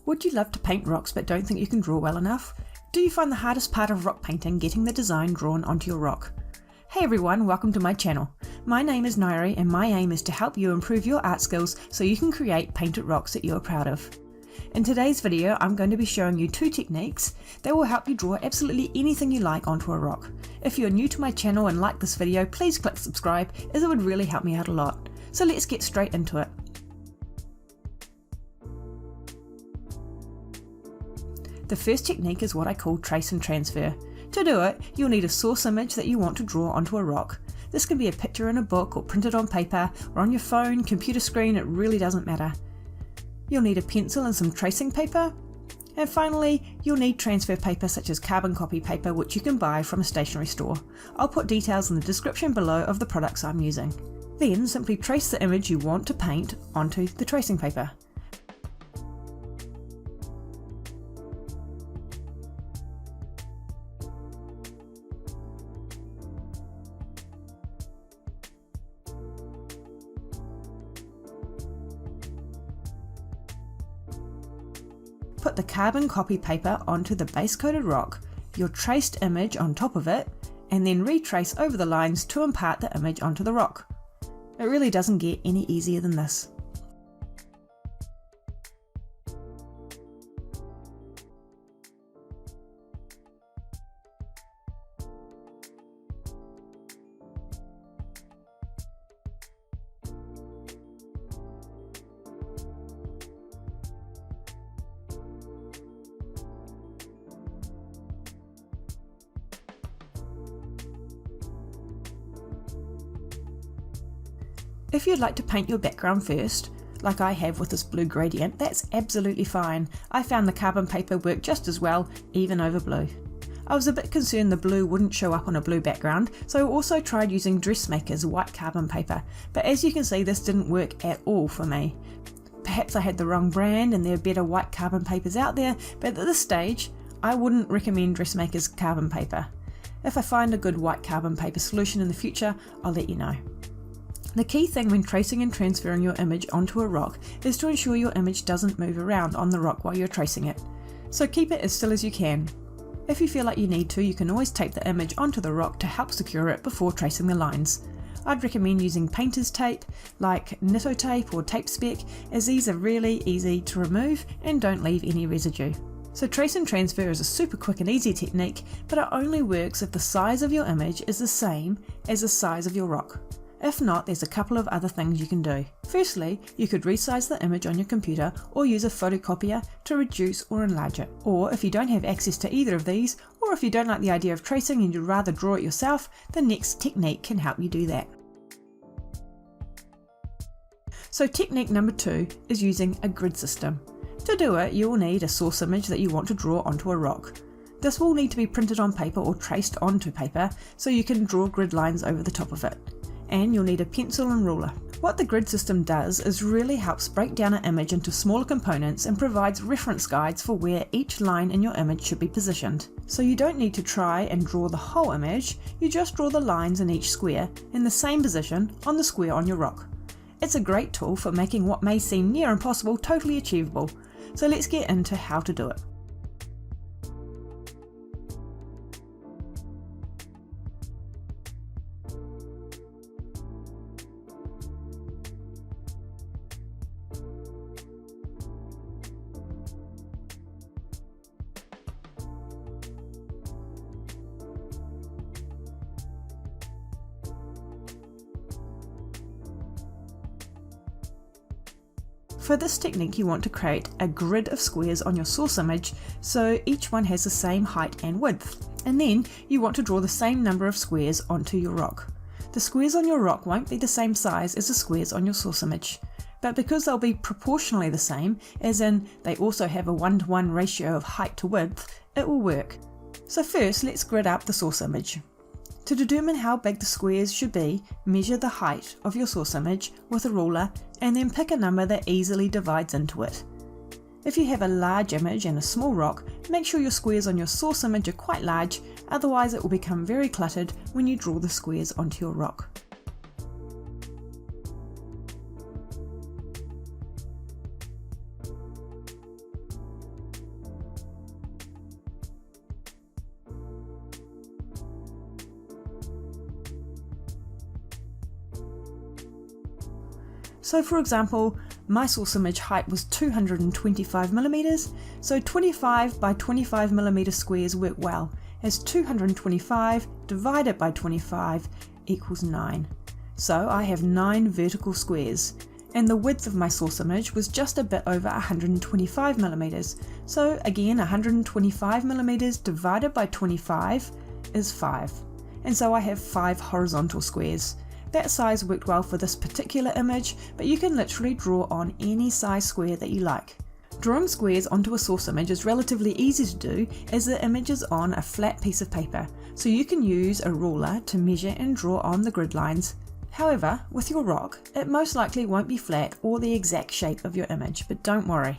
Would you love to paint rocks but don't think you can draw well enough? Do you find the hardest part of rock painting getting the design drawn onto your rock? Hey everyone, welcome to my channel. My name is Nairi and my aim is to help you improve your art skills so you can create painted rocks that you are proud of. In today's video, I'm going to be showing you 2 techniques that will help you draw absolutely anything you like onto a rock. If you're new to my channel and like this video, please click subscribe as it would really help me out a lot. So let's get straight into it. The first technique is what I call trace and transfer. To do it, you'll need a source image that you want to draw onto a rock. This can be a picture in a book or printed on paper or on your phone, computer screen, it really doesn't matter. You'll need a pencil and some tracing paper. And finally, you'll need transfer paper such as carbon copy paper, which you can buy from a stationery store. I'll put details in the description below of the products I'm using. Then simply trace the image you want to paint onto the tracing paper. Put the carbon copy paper onto the base coated rock, your traced image on top of it, and then retrace over the lines to impart the image onto the rock. It really doesn't get any easier than this. If you'd like to paint your background first, like I have with this blue gradient, that's absolutely fine. I found the carbon paper worked just as well, even over blue. I was a bit concerned the blue wouldn't show up on a blue background, so I also tried using Dressmaker's white carbon paper, but as you can see this didn't work at all for me. Perhaps I had the wrong brand and there are better white carbon papers out there, but at this stage, I wouldn't recommend Dressmaker's carbon paper. If I find a good white carbon paper solution in the future, I'll let you know. The key thing when tracing and transferring your image onto a rock is to ensure your image doesn't move around on the rock while you're tracing it. So keep it as still as you can. If you feel like you need to, you can always tape the image onto the rock to help secure it before tracing the lines. I'd recommend using painter's tape like Nitto tape or tape spec, as these are really easy to remove and don't leave any residue. So trace and transfer is a super quick and easy technique, but it only works if the size of your image is the same as the size of your rock. If not, there's a couple of other things you can do. Firstly, you could resize the image on your computer or use a photocopier to reduce or enlarge it. Or if you don't have access to either of these, or if you don't like the idea of tracing and you'd rather draw it yourself, the next technique can help you do that. So technique number 2 is using a grid system. To do it, you will need a source image that you want to draw onto a rock. This will need to be printed on paper or traced onto paper so you can draw grid lines over the top of it. And you'll need a pencil and ruler. What the grid system does is really helps break down an image into smaller components and provides reference guides for where each line in your image should be positioned. So you don't need to try and draw the whole image, you just draw the lines in each square in the same position on the square on your rock. It's a great tool for making what may seem near impossible totally achievable. So let's get into how to do it. For this technique, you want to create a grid of squares on your source image so each one has the same height and width. And then you want to draw the same number of squares onto your rock. The squares on your rock won't be the same size as the squares on your source image, but because they'll be proportionally the same, as in they also have a 1-to-1 ratio of height to width, it will work. So first, let's grid up the source image. To determine how big the squares should be, measure the height of your source image with a ruler and then pick a number that easily divides into it. If you have a large image and a small rock, make sure your squares on your source image are quite large, otherwise it will become very cluttered when you draw the squares onto your rock. So for example, my source image height was 225mm, so 25 by 25mm squares work well, as 225 divided by 25 equals 9. So I have 9 vertical squares, and the width of my source image was just a bit over 125mm, so again 125mm divided by 25 is 5, and so I have 5 horizontal squares. That size worked well for this particular image, but you can literally draw on any size square that you like. Drawing squares onto a source image is relatively easy to do as the image is on a flat piece of paper, so you can use a ruler to measure and draw on the grid lines. However, with your rock, it most likely won't be flat or the exact shape of your image, but don't worry.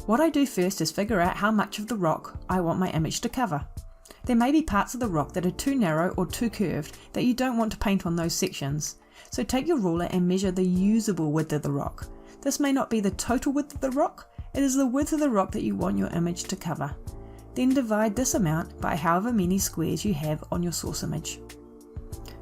What I do first is figure out how much of the rock I want my image to cover. There may be parts of the rock that are too narrow or too curved that you don't want to paint on those sections. So take your ruler and measure the usable width of the rock. This may not be the total width of the rock, it is the width of the rock that you want your image to cover. Then divide this amount by however many squares you have on your source image.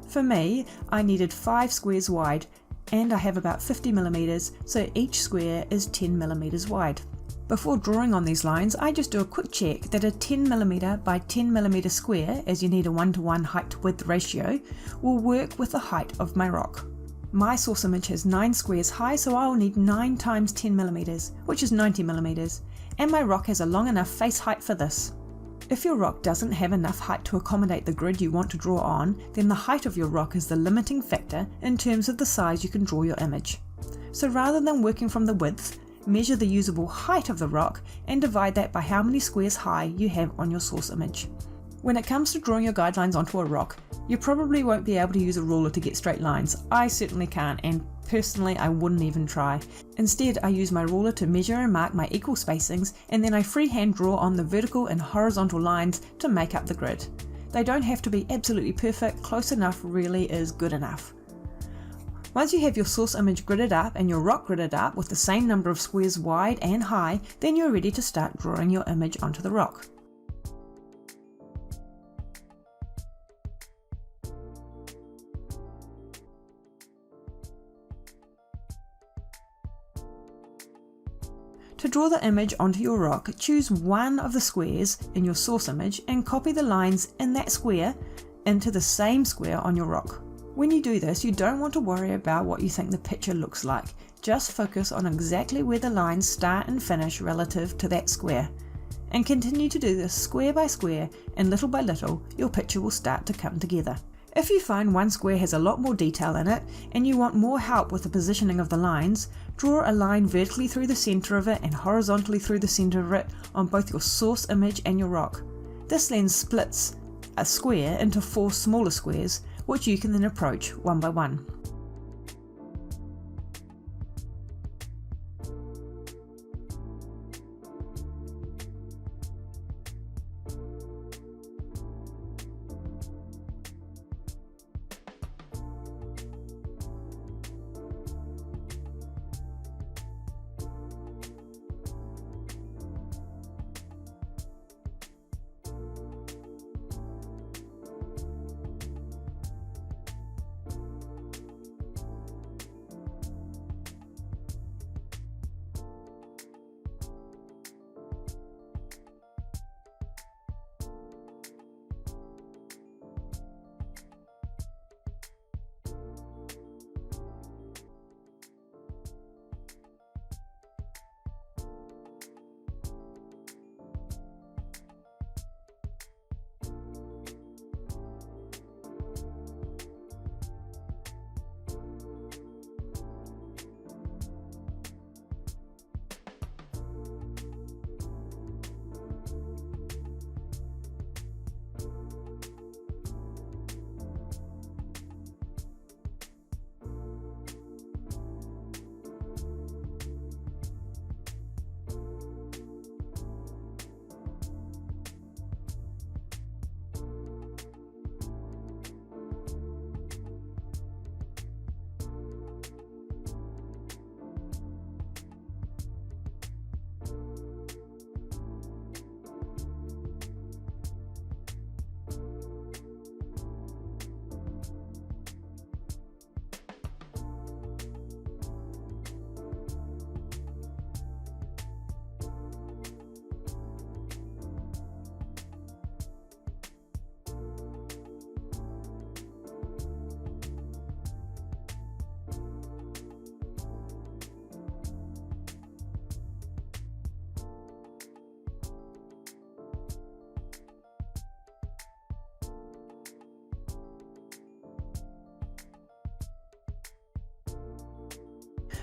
For me, I needed 5 squares wide, and I have about 50mm, so each square is 10mm wide. Before drawing on these lines, I just do a quick check that a 10mm by 10mm square, as you need a 1:1 height to width ratio, will work with the height of my rock. My source image has 9 squares high, so I will need 9 times 10mm, which is 90mm, and my rock has a long enough face height for this. If your rock doesn't have enough height to accommodate the grid you want to draw on, then the height of your rock is the limiting factor in terms of the size you can draw your image. So rather than working from the width, measure the usable height of the rock and divide that by how many squares high you have on your source image. When it comes to drawing your guidelines onto a rock, you probably won't be able to use a ruler to get straight lines. I certainly can't, and personally I wouldn't even try. Instead, I use my ruler to measure and mark my equal spacings, and then I freehand draw on the vertical and horizontal lines to make up the grid. They don't have to be absolutely perfect, close enough really is good enough. Once you have your source image gridded up and your rock gridded up with the same number of squares wide and high, then you're ready to start drawing your image onto the rock. To draw the image onto your rock, choose one of the squares in your source image and copy the lines in that square into the same square on your rock. When you do this, you don't want to worry about what you think the picture looks like. Just focus on exactly where the lines start and finish relative to that square. And continue to do this square by square, and little by little, your picture will start to come together. If you find one square has a lot more detail in it, and you want more help with the positioning of the lines, draw a line vertically through the center of it and horizontally through the center of it on both your source image and your rock. This then splits a square into 4 smaller squares, which you can then approach one by one.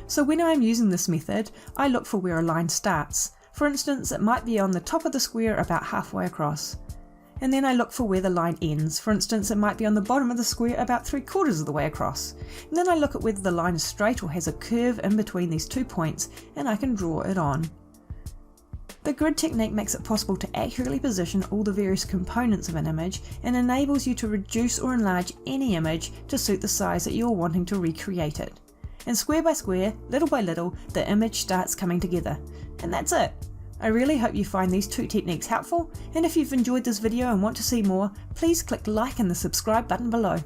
So when I'm using this method, I look for where a line starts. For instance, it might be on the top of the square about halfway across. And then I look for where the line ends. For instance, it might be on the bottom of the square about 3/4 of the way across. And then I look at whether the line is straight or has a curve in between these 2 points, and I can draw it on. The grid technique makes it possible to accurately position all the various components of an image and enables you to reduce or enlarge any image to suit the size that you're wanting to recreate it. And square by square, little by little, the image starts coming together. And that's it. I really hope you find these 2 techniques helpful, and if you've enjoyed this video and want to see more, please click like and the subscribe button below.